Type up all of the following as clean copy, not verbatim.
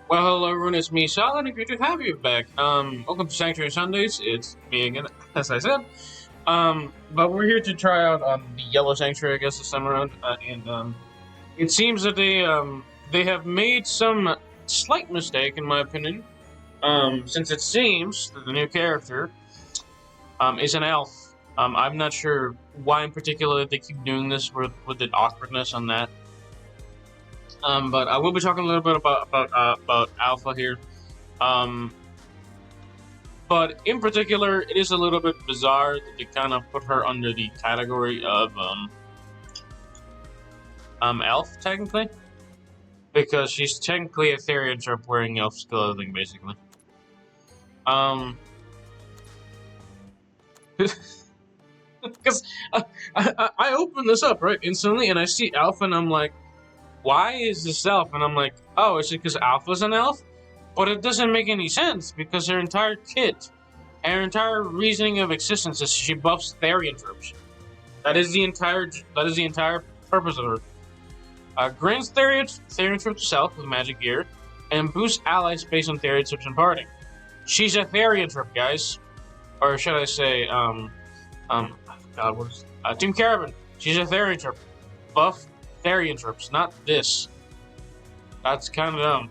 Well, hello everyone, it's me, Solid, and great to have you back. Welcome to Sanctuary Sundays. It's me again, as I said. But we're here to try out the Yellow Sanctuary, I guess, this time around. And it seems that they have made some slight mistake, in my opinion. Since it seems that the new character is an elf. I'm not sure why in particular they keep doing this with the awkwardness on that. But I will be talking a little bit about Alpha here. Um, but in particular, it is a little bit bizarre that they kind of put her under the category of elf, technically, because she's technically a Therianthrope wearing elf's clothing, basically. Because I open this up right instantly, and I see Alpha, and I'm like, why is this elf? And I'm like, oh, is it because Alpha's an elf? But it doesn't make any sense because her entire kit, her entire reasoning of existence is she buffs Therianthropes. That is the entire purpose of her. Grants Therianthrope self with magic gear, and boosts allies based on Therianthrope's imparting. She's a Therianthrope, guys, or should I say, God, what is Team Caravan? She's a Therianthrope. Buff Therianthropes, not this. That's kind of dumb.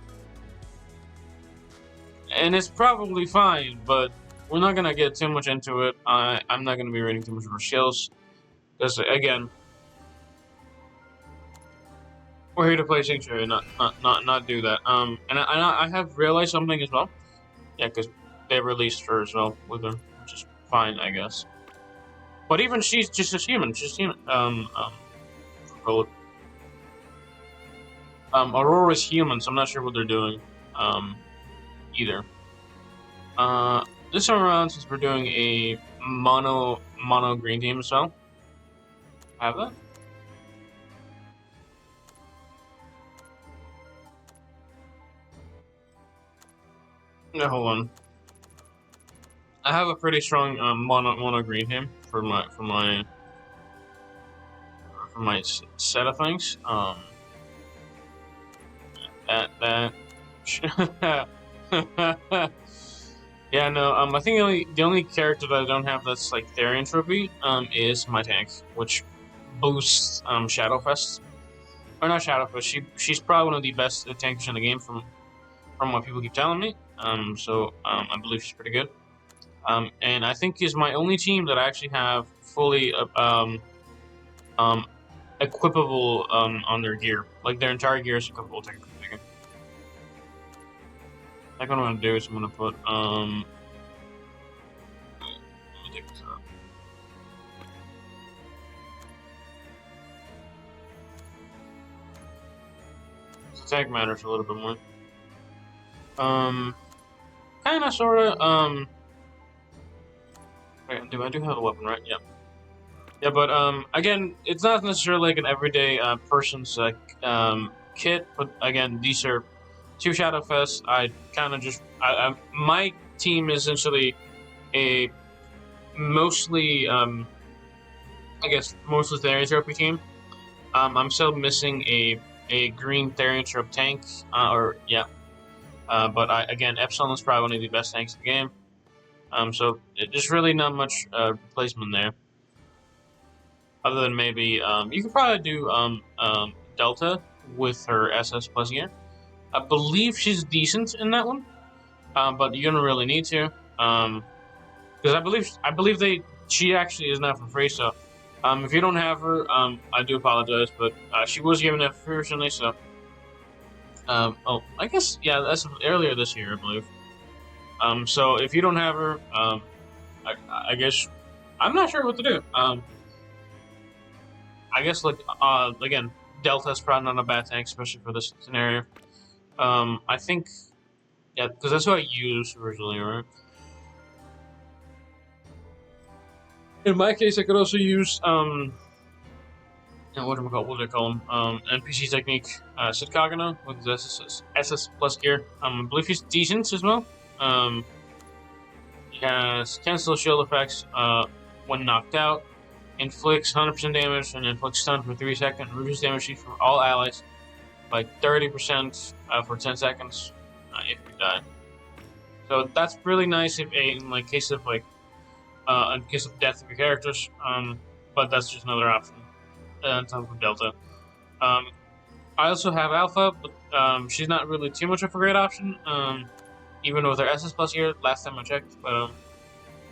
And it's probably fine, but we're not gonna get too much into it. I'm not gonna be reading too much of her skills, because again, we're here to play Sanctuary, not do that. And I have realized something as well. Yeah, because they released her as well with her, which is fine, I guess. But even she's just a human. She's human. Aurora's human, so I'm not sure what they're doing. Either. This time around, since we're doing a mono green team as well, have that. No, hold on. I have a pretty strong mono green team for my set of things. That. Yeah, no. I think the only character that I don't have that's like Therianthropy is my tank, which boosts Shadowfest. Or not Shadowfest. She's probably one of the best tankers in the game from what people keep telling me. So I believe she's pretty good. And I think is my only team that I actually have fully equipable on their gear. Like their entire gear is equipable. Like what I'm gonna do is I'm gonna put let me take this out. The tank matters a little bit more. Kinda sorta wait, I do have a weapon, right? Yep. Yeah, but again, it's not necessarily like an everyday person's kit, but again, these are two Shadowfests. I kind of just my team is essentially a mostly I guess mostly Therianthrope team. I'm still missing a green Therianthrope tank, but again, Epsilon is probably one of the best tanks in the game. So there's really not much replacement there, other than maybe you could probably do Delta with her SS plus gear. I believe she's decent in that one, but you don't really need to, because I believe she actually is not for free. So if you don't have her, I do apologize, but she was given it originally. So oh, I guess yeah, that's earlier this year, I believe. So if you don't have her, I guess I'm not sure what to do. I guess like again, Delta's probably not a bad tank, especially for this scenario. I think, yeah, because that's what I used originally, right? In my case, I could also use what do they call them? NPC technique, Sid Kagano with his SS plus gear. I believe he's decent as well. He has cancel shield effects when knocked out, inflicts 100% damage, and inflicts stun for 3 seconds, reduces damage for all allies by 30% for 10 seconds. if you die. So that's really nice if in like case of like in case of death of your characters. But that's just another option on top of Delta. I also have Alpha, but she's not really too much of a great option. Even with her SS plus here, last time I checked. But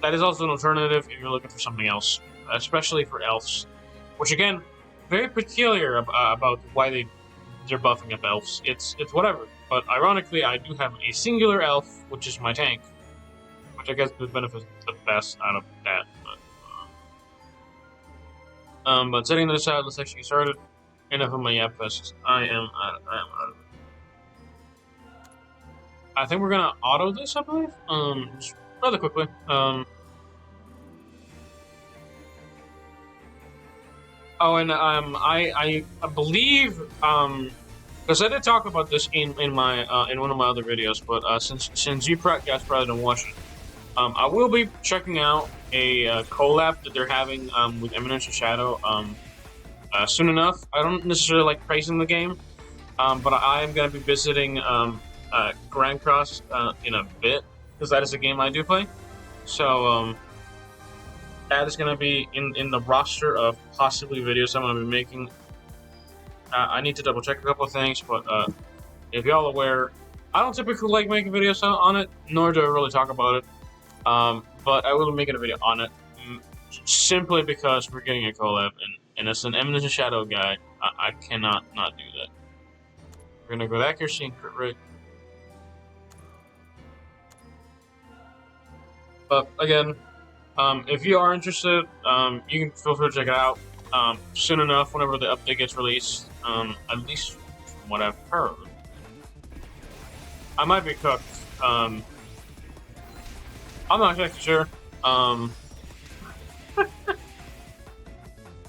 that is also an alternative if you're looking for something else, especially for elves. Which again, very peculiar about why they're buffing up elves. It's whatever. But ironically, I do have a singular elf, which is my tank, which I guess would benefit the best out of that. But setting this aside, let's actually get started. Enough of my yap fest. I am out of it. I think we're gonna auto this, I believe. Just rather quickly. Oh, and I believe because I did talk about this in my in one of my other videos, but since you guys probably don't watch it, I will be checking out a collab that they're having with Eminence of Shadow soon enough. I don't necessarily like praising the game, but I am going to be visiting Grand Cross in a bit because that is a game I do play. So that is going to be in the roster of possibly videos I'm going to be making. I need to double check a couple of things, but if y'all aware, I don't typically like making videos on it, nor do I really talk about it. But I will be making a video on it simply because we're getting a collab, and as an Eminence of Shadow guy, I cannot not do that. We're gonna go with accuracy and crit rate. But again, if you are interested, you can feel free to check it out soon enough whenever the update gets released. At least from what I've heard. I might be cooked. I'm not exactly sure.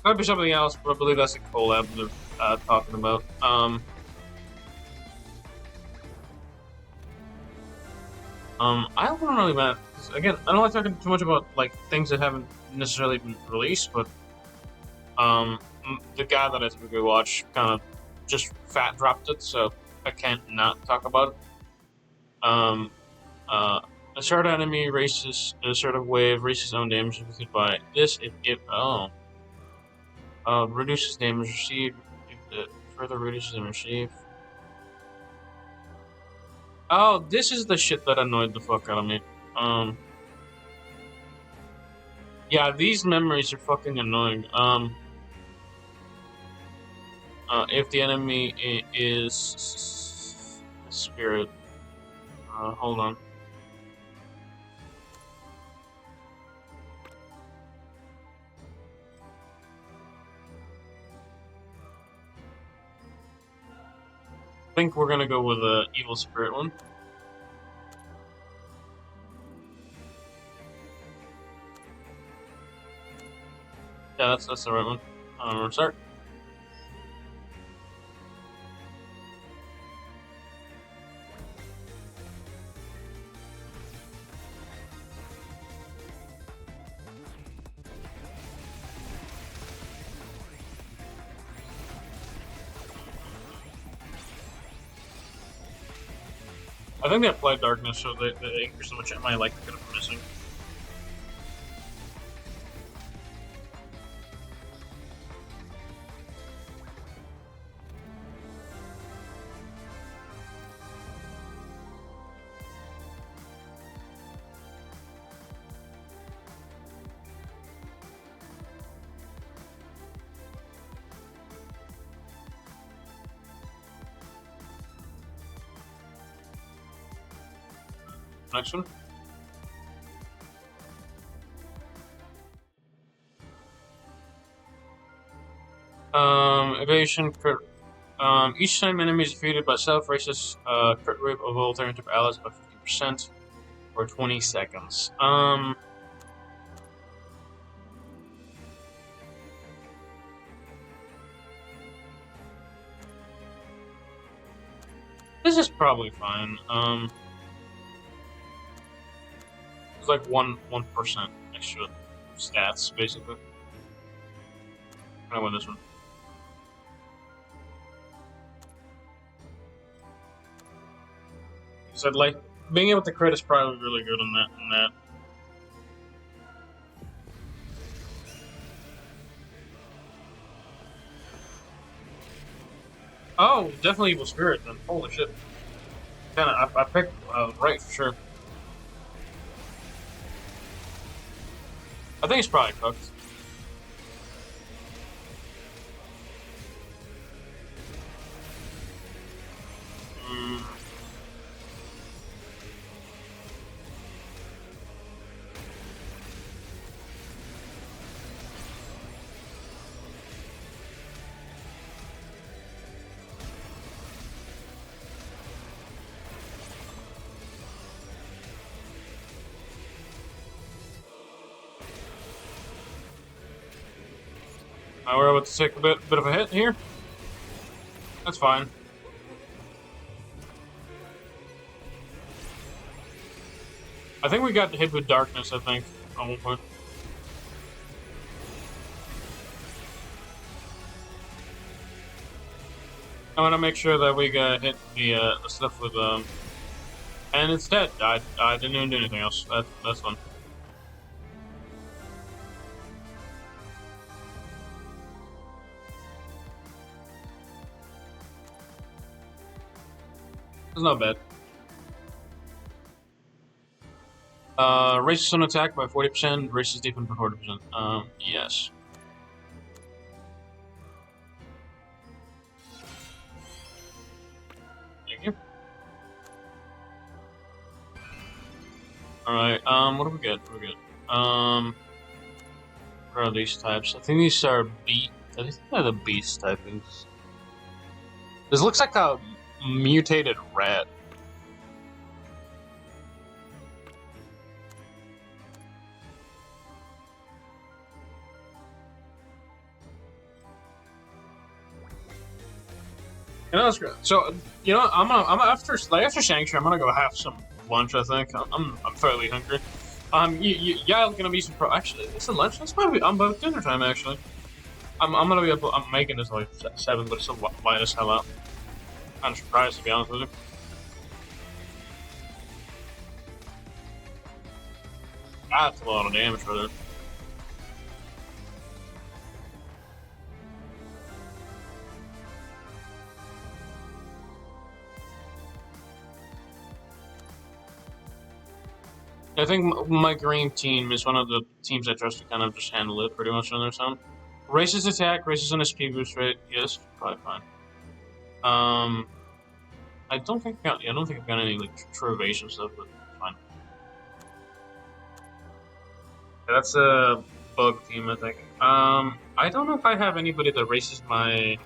Might be something else, but I believe that's a collab they're talking about. I don't really matter. Again, I don't like talking too much about like things that haven't necessarily been released, but the guy that I typically watch kind of just fat dropped it, so I can't not talk about it. A certain enemy raises a certain wave, raises own damage if we could buy this. Reduces damage received. If it further reduces damage received. Oh, this is the shit that annoyed the fuck out of me. Yeah, these memories are fucking annoying. If the enemy is spirit, hold on. I think we're gonna go with the evil spirit one. Yeah, that's the right one. Start. I think they applied darkness, so they increased how much my likelihood of missing. Next one. Evasion, crit. Each time enemy is defeated by self raises crit rate of alternative allies by 50% for 20 seconds. This is probably fine. It's like 1% extra stats, basically. I'm gonna win this one. So like being able to crit is probably really good on that. Oh, definitely Evil Spirit then. Holy shit. Kinda, I picked right for sure. I think it's probably cooked. Mm. We're about to take a bit of a hit here. That's fine. I think we got hit with darkness, I think, at one point. I want to make sure that we got hit the stuff with and it's dead. I didn't even do anything else. That's fun. It's not bad. Raises on attack by 40%, raises defense by 40%. Yes. Thank you. Alright, what do we get? What do we get? What are these types? I think these are I think they're the beast typings. This looks like a mutated rat. You know, that's great. So, you know, I'm after Sanctuary, I'm gonna go have some lunch. I think I'm fairly hungry. Yeah, I'm gonna be some Actually, is it lunch? That's probably about dinner time. Actually, I'm gonna be up. I'm making this like 7, but it's still light as hell out. Kind of surprised, to be honest with you. That's a lot of damage for that. I think my green team is one of the teams I trust to kind of just handle it pretty much on their own. Raises attack, raises on SP boost rate. Yes, probably fine. I don't think I've got any like true evasion stuff, but fine. Yeah, that's a bug team, I think. I don't know if I have anybody that raises my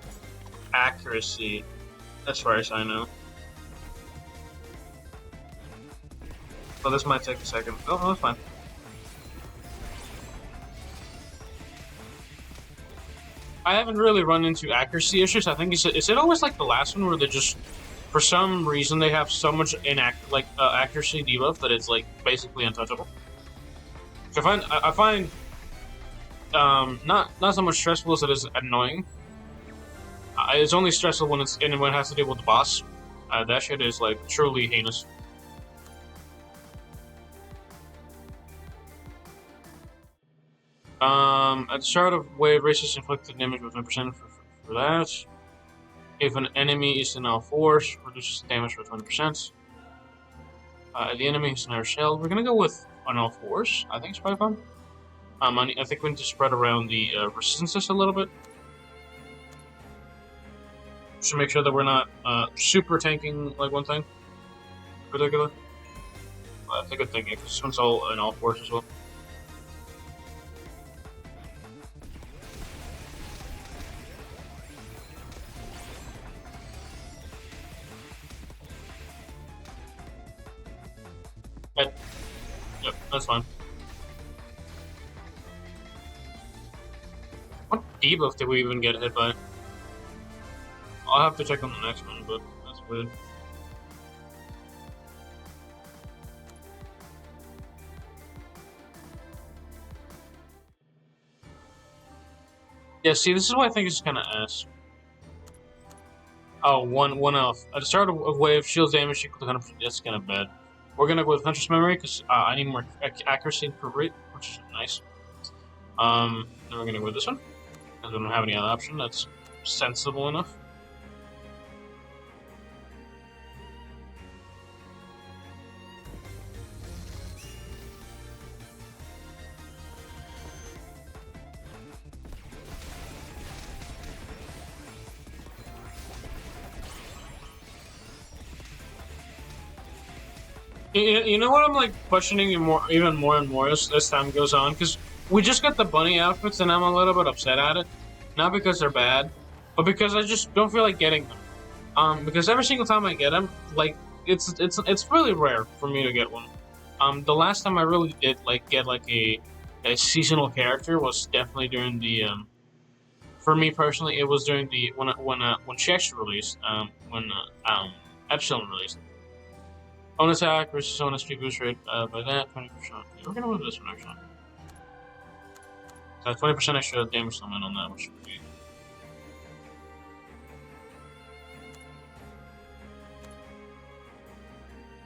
accuracy, as far as I know. So this might take a second. Oh, no, that's fine. I haven't really run into accuracy issues. I think is it always like the last one where they just, for some reason, they have so much accuracy debuff that it's like basically untouchable. So I find not so much stressful as it is annoying. It's only stressful when when it has to deal with the boss. That shit is like truly heinous. At the start of wave, races inflicted damage with 10% for that. If an enemy is in our force, reduces damage by 20%. The enemy is in our shell. We're gonna go with on all fours. I think it's probably fun. I think we need to spread around the resistances a little bit. Should make sure that we're not super tanking like one thing in particular. That's a good thing, because this one's all in all fours as well. Yep, that's fine. What debuff did we even get hit by? I'll have to check on the next one, but that's weird. Yeah, see, this is why I think it's kind of ass. Oh, one elf. At the start of wave, shields damage equal to 100%. That's kind of bad. We're gonna go with Hunter's Memory because I need more accuracy and crit rate, which is nice. Then we're gonna go with this one because we don't have any other option. That's sensible enough. You know what I'm like questioning even more and more as time goes on, because we just got the bunny outfits and I'm a little bit upset at it. Not because they're bad, but because I just don't feel like getting them. Because every single time I get them, like it's really rare for me to get one. The last time I really did like get like a seasonal character was definitely during the for me personally, it was during the when Cheshire released, when Epsilon released. Own attack versus own SP boost rate by that 20%. Yeah, we're gonna move this one actually. 20% extra damage limit on that, which would be.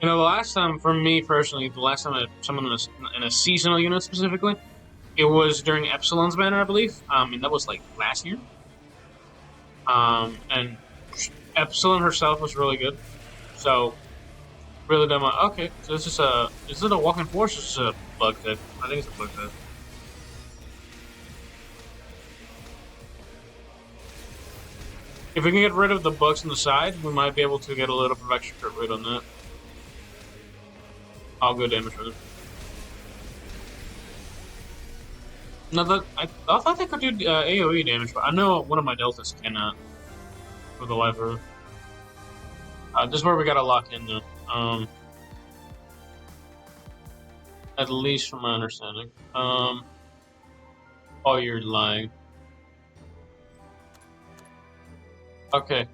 You know, the last time, for me personally, the last time I summoned in a seasonal unit specifically, it was during Epsilon's banner, I believe. And that was like last year. And Epsilon herself was really good. So really dumb. Okay, so this is it a walking force or is it a bug type? I think it's a bug type. If we can get rid of the bugs on the side, we might be able to get a little bit of extra crit rate on that. I'll go damage with it. No, I thought they could do AoE damage, but I know one of my deltas cannot for the life of it. This is where we gotta lock in though. At least from my understanding. Oh, you're lying. Okay.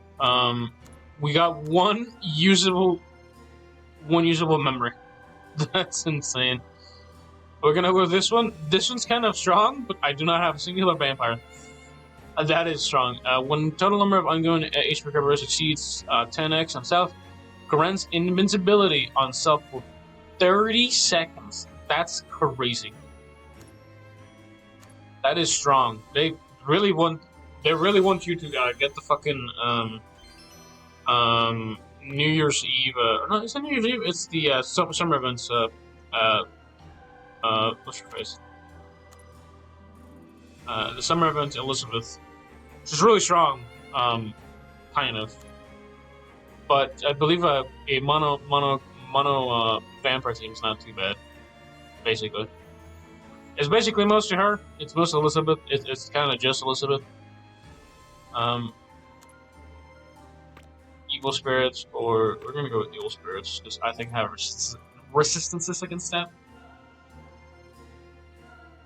We got one usable memory. That's insane. We're gonna go with this one. This one's kind of strong, but I do not have a singular vampire. That is strong. When total number of ongoing HP recovery exceeds 10x on self, grants invincibility on self for 30 seconds. That's crazy. That is strong. They really want you to get the fucking New Year's Eve. No, it's not New Year's Eve. It's the summer events. What's your face? The summer event Elizabeth. She's really strong. Kind of. But I believe a mono vampire team is not too bad. Basically, it's basically mostly her. It's mostly Elizabeth. It's kind of just Elizabeth. Evil spirits, or we're gonna go with evil spirits because I think I have resistance against that.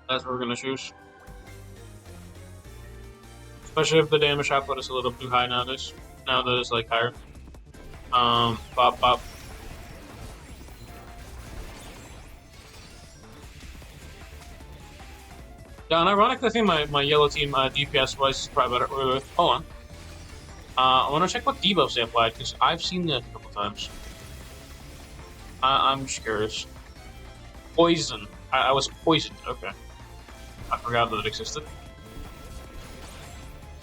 That's what we're gonna choose. Especially if the damage output is a little too high nowadays. Now that it's like higher. Bop bop. Yeah, and ironically, I think my yellow team DPS wise is probably better. Wait. Hold on. I want to check what debuffs they applied because I've seen that a couple times. I'm just curious. Poison. I was poisoned. Okay. I forgot that it existed.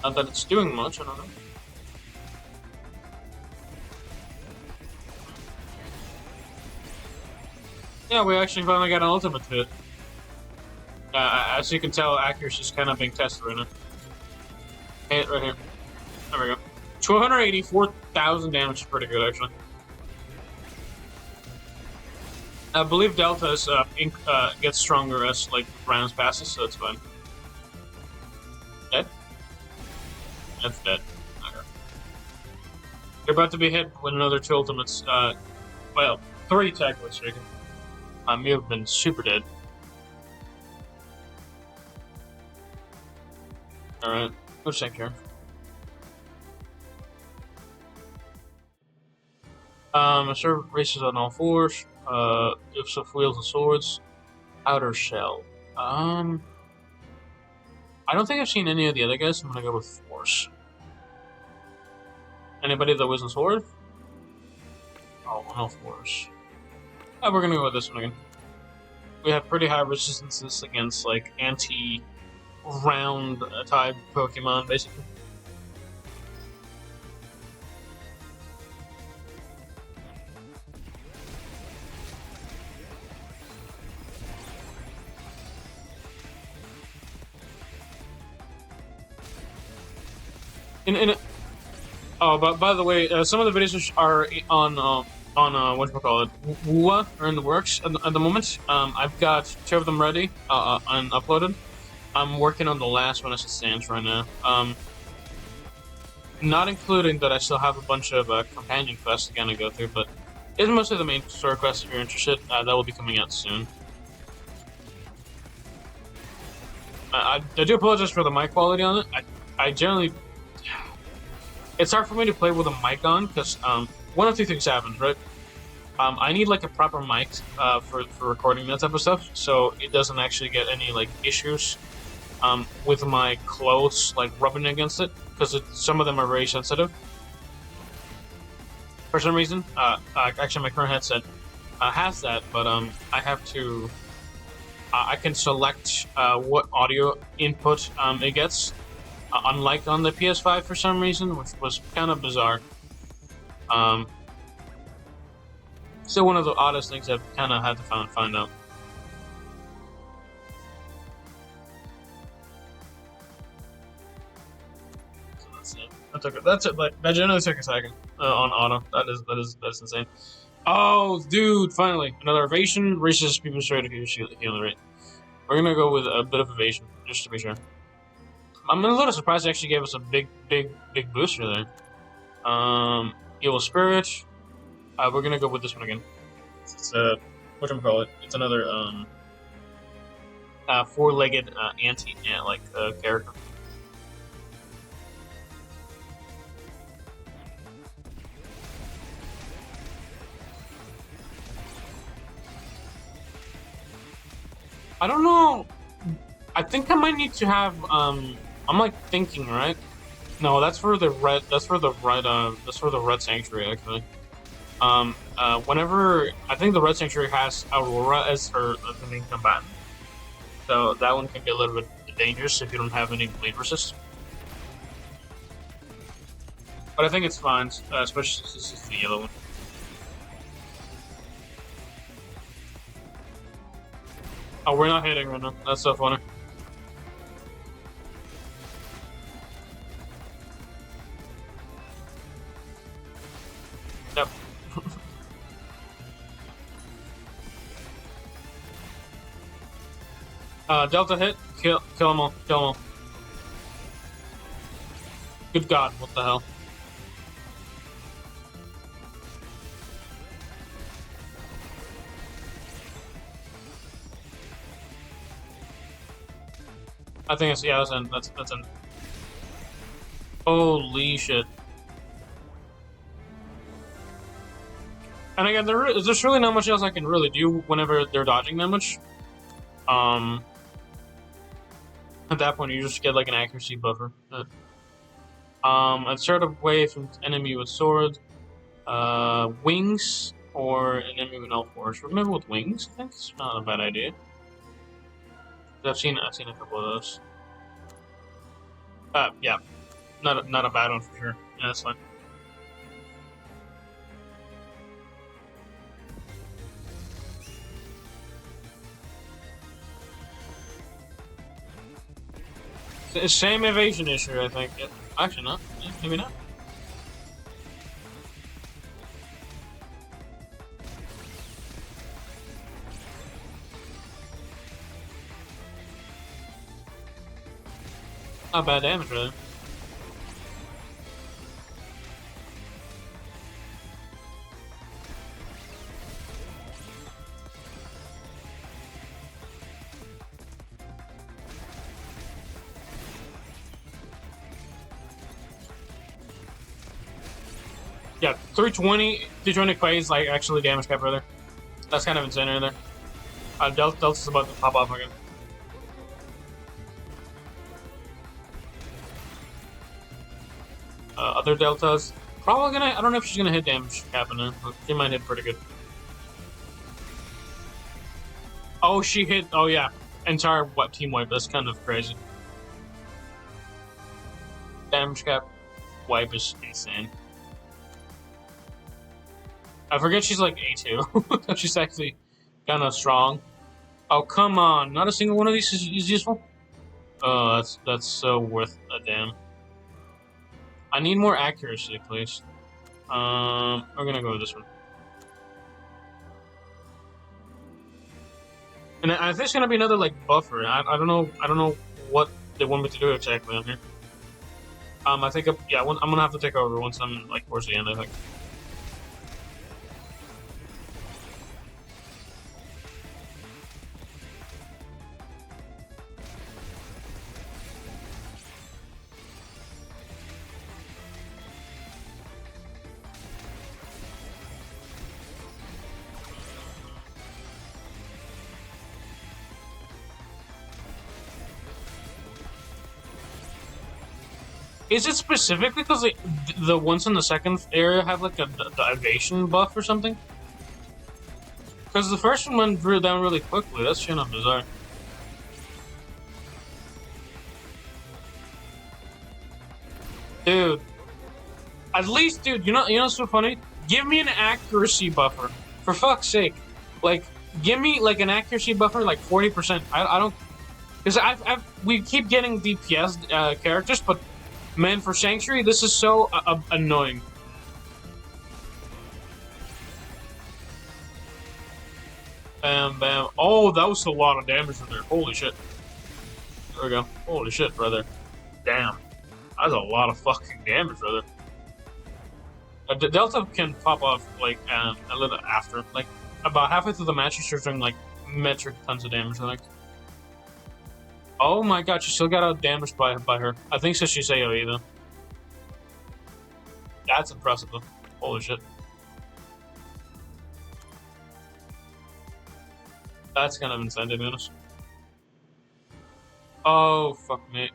Not that it's doing much. I don't know. Yeah, we actually finally got an ultimate hit. As you can tell, accuracy is kind of being tested right now. Hit right here. There we go. 284,000 damage is pretty good, actually. I believe Delta's gets stronger as like rounds passes, so it's fine. Dead? That's dead. Okay. You're about to be hit with another 2 ultimates. Well, 3 technically speaking. You have been super dead. Alright, go check here. Serve races on all 4s. If so, wheels and swords. Outer shell. I don't think I've seen any of the other guys. I'm gonna go with force. Anybody that wasn't sword? Oh, no force. We're gonna go with this one again. We have pretty high resistances against like anti-round type Pokemon, basically. Oh, but by the way, some of the videos are on whatchamacallit, WUA are in the works at the moment. I've got 2 of them ready and uploaded. I'm working on the last one as it stands right now. Not including that I still have a bunch of companion quests to kind of go through, but it's mostly the main story quests if you're interested. That will be coming out soon. I do apologize for the mic quality on it. I generally... It's hard for me to play with a mic on, because one of 2 things happens, right? I need like a proper mic for recording that type of stuff, so it doesn't actually get any like issues with my clothes like rubbing against it, because some of them are very sensitive. For some reason, actually my current headset has that, but I have to... I can select what audio input it gets. Unlike on the PS5 for some reason, which was kind of bizarre. Still one of the oddest things I've kind of had to find out. So that's it. That's it. Like that generally took a second on auto. That's insane. Oh, dude! Finally, another evasion. Reaches people straight to healing rate. We're gonna go with a bit of evasion just to be sure. I'm a little surprised they actually gave us a big booster there. Evil Spirit. We're gonna go with this one again. It's whatchamacallit? It's another 4-legged anti-ant-like character. I don't know. I think I might need to have I'm like thinking, right? No, that's for the red. That's for the red. That's for the red sanctuary, actually. Whenever I think the red sanctuary has Aurora as her the main combatant, so that one can be a little bit dangerous if you don't have any bleed resist. But I think it's fine, especially since this is the yellow one. Oh, we're not hitting right now. That's so funny. Yep. Delta hit. Kill them all. Kill them all. Good God, what the hell? I think it's, yeah, that's in. That's in. Holy shit. And again, there's really not much else I can really do whenever they're dodging that much. At that point, you just get like an accuracy buffer. Insert away from enemy with sword, wings, or an enemy with no force. Remember with wings, I think it's not a bad idea. I've seen a couple of those. Yeah, not a bad one for sure. Yeah, that's fine. Same evasion issue, I think. Yeah. Actually, not. Yeah, maybe not. Not bad damage, really. Yeah, 320 plays like actually damage cap right there. That's kind of insane right there. Delta's about to pop off again. Other deltas. Probably gonna. I don't know if she's gonna hit damage cap in there, but she might hit pretty good. Oh, she hit. Oh yeah, entire team wipe. That's kind of crazy. Damage cap wipe is insane. I forget she's like A2. She's actually kind of strong. Oh come on! Not a single one of these is useful. Oh, that's so worth a damn. I need more accuracy, please. We're gonna go with this one. And I think there's gonna be another like buffer. I don't know what they want me to do exactly on here. I think yeah, I'm gonna have to take over once I'm like towards the end. I think. Is it specifically because the ones in the second area have like the evasion buff or something? Because the first one went down really quickly. That's kind of bizarre. Dude. At least, dude, you know what's so funny? Give me an accuracy buffer. For fuck's sake. Like, give me like an accuracy buffer like 40%. I don't... Because we keep getting DPS characters, but man, for Sanctuary, this is so annoying. Bam, bam. Oh, that was a lot of damage from there. Holy shit. There we go. Holy shit, brother. Damn. That's a lot of fucking damage, brother. The Delta can pop off, like, a little after. Like, about halfway through the match, she starts doing, like, metric tons of damage, I think. Oh my god, she still got out damaged by her. I think so she's AoE, though. That's impressive, though. Holy shit. That's kind of insane, to be honest. Oh, fuck me.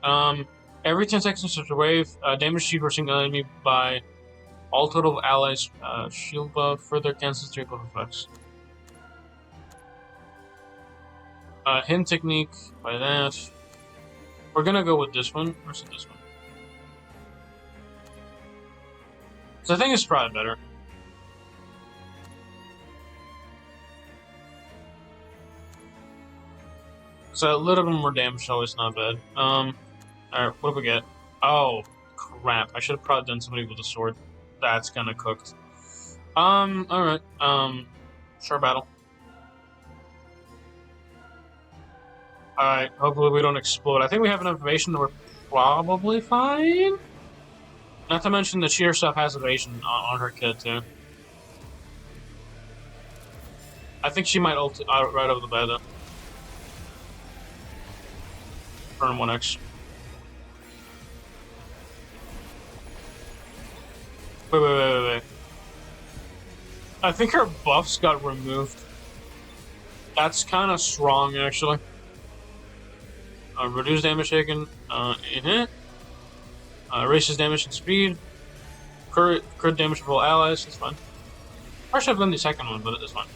Every 10 seconds after a wave, damage achieved for a single enemy by all total allies, shield buff, further cancels 3 buff effects. Hint technique by that. We're gonna go with this one. Where's this one? So I think it's probably better. So a little bit more damage, always not bad. Alright, what do we get? Oh, crap. I should have probably done somebody with a sword. That's kinda cooked. Alright. Short battle. Alright, hopefully we don't explode. I think we have enough evasion that we're probably fine. Not to mention that she herself has evasion on her kit, too. I think she might ult right over the bed, though. Turn 1x. Wait. I think her buffs got removed. That's kind of strong, actually. Reduce damage taken in hit. Raises damage and speed. Crit damage for all allies. That's fine. I should have done the second one, but it's fine.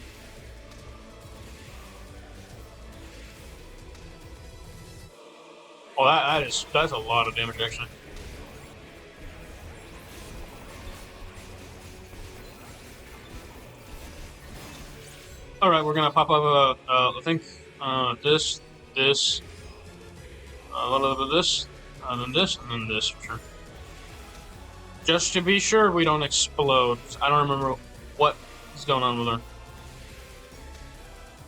Oh, that's a lot of damage, actually. Alright, we're gonna pop up, I think, this, a little bit of this, and then this, for sure. Just to be sure we don't explode. I don't remember what is going on with her.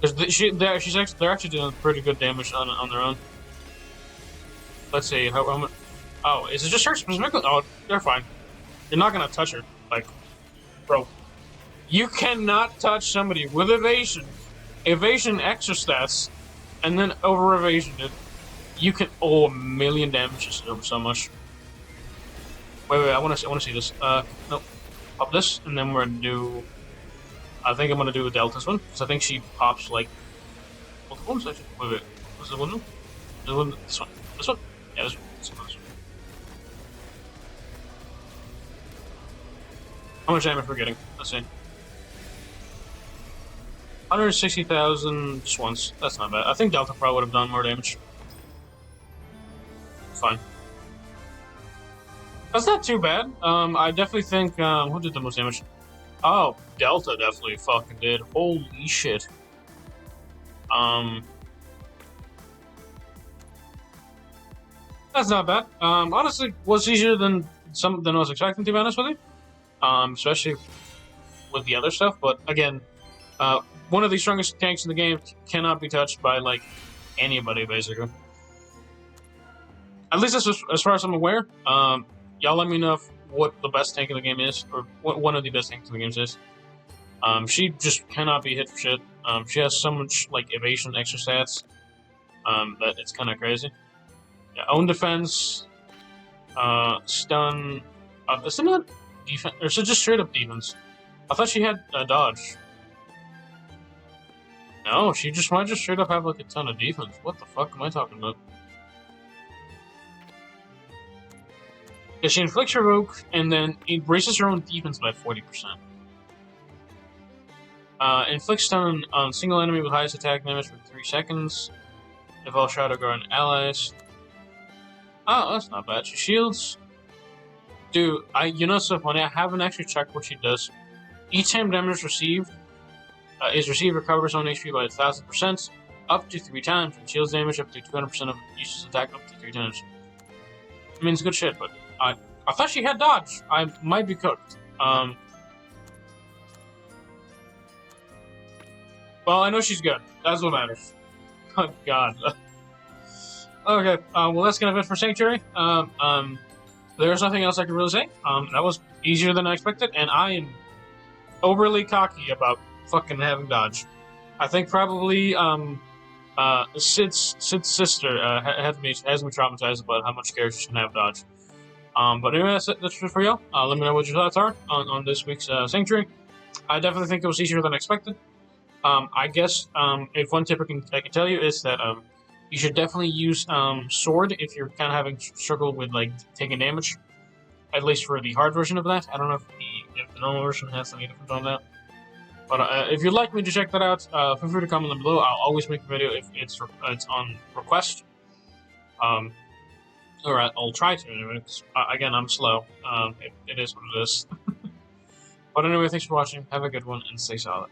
Because they're actually doing pretty good damage on their own. Let's see, how much... Oh, is it just her specifically? Oh, they're fine. You're not gonna touch her. Like, bro. You cannot touch somebody with evasion, extra stats, and then over evasion it. You can a million damages over so much. Wait, I wanna see this. Nope. Pop this, and then we're gonna do. I think I'm gonna do Delta's one, because I think she pops like multiple ones. Actually, wait. What's the one? This one. This one. Yeah, this one. How much damage we're getting? Let's see. 160,000 just once. That's not bad. I think Delta probably would have done more damage. Fine. That's not too bad. I definitely think, who did the most damage? Oh, Delta definitely fucking did. Holy shit. That's not bad. Honestly, was easier than I was expecting, to be honest with you. Especially with the other stuff. But again, one of the strongest tanks in the game cannot be touched by like anybody, basically. At least as far as I'm aware. Y'all let me know what the best tank in the game is, or what one of the best tanks in the game is. She just cannot be hit for shit. She has so much like evasion, extra stats, that it's kind of crazy. Yeah, own defense, stun. Is it not defense, or is it just straight up defense? I thought she had dodge. No, she just might just straight up have like a ton of defense. What the fuck am I talking about? Yeah, she inflicts revoke and then increases her own defense by 40%. Inflicts stun on single enemy with highest attack damage for 3 seconds. If all Shadow Guard allies. Oh, that's not bad. She shields. Dude, you know so funny, I haven't actually checked what she does. Each time damage received is received recovers own HP by 1,000%, up to 3 times, and shields damage up to 200% of user's attack up to 3 times. I mean, it's good shit, but I thought she had dodge. I might be cooked. Well, I know she's good. That's what matters. Oh, God. Okay, well, that's gonna be it for Sanctuary. There's nothing else I can really say. That was easier than I expected, and I am overly cocky about fucking having dodge. I think probably, Sid's sister has me traumatized about how much characters can have dodge. But anyway, that's it for y'all. Let me know what your thoughts are on this week's Sanctuary. I definitely think it was easier than expected. I guess if one tip I can tell you is that you should definitely use Sword if you're kind of having struggle with like taking damage. At least for the hard version of that. I don't know if the normal version has any difference on that. But if you'd like me to check that out, feel free to comment down below. I'll always make a video if it's on request. Or I'll try to anyway. Because, again, I'm slow. It is what it is. But anyway, thanks for watching. Have a good one and stay solid.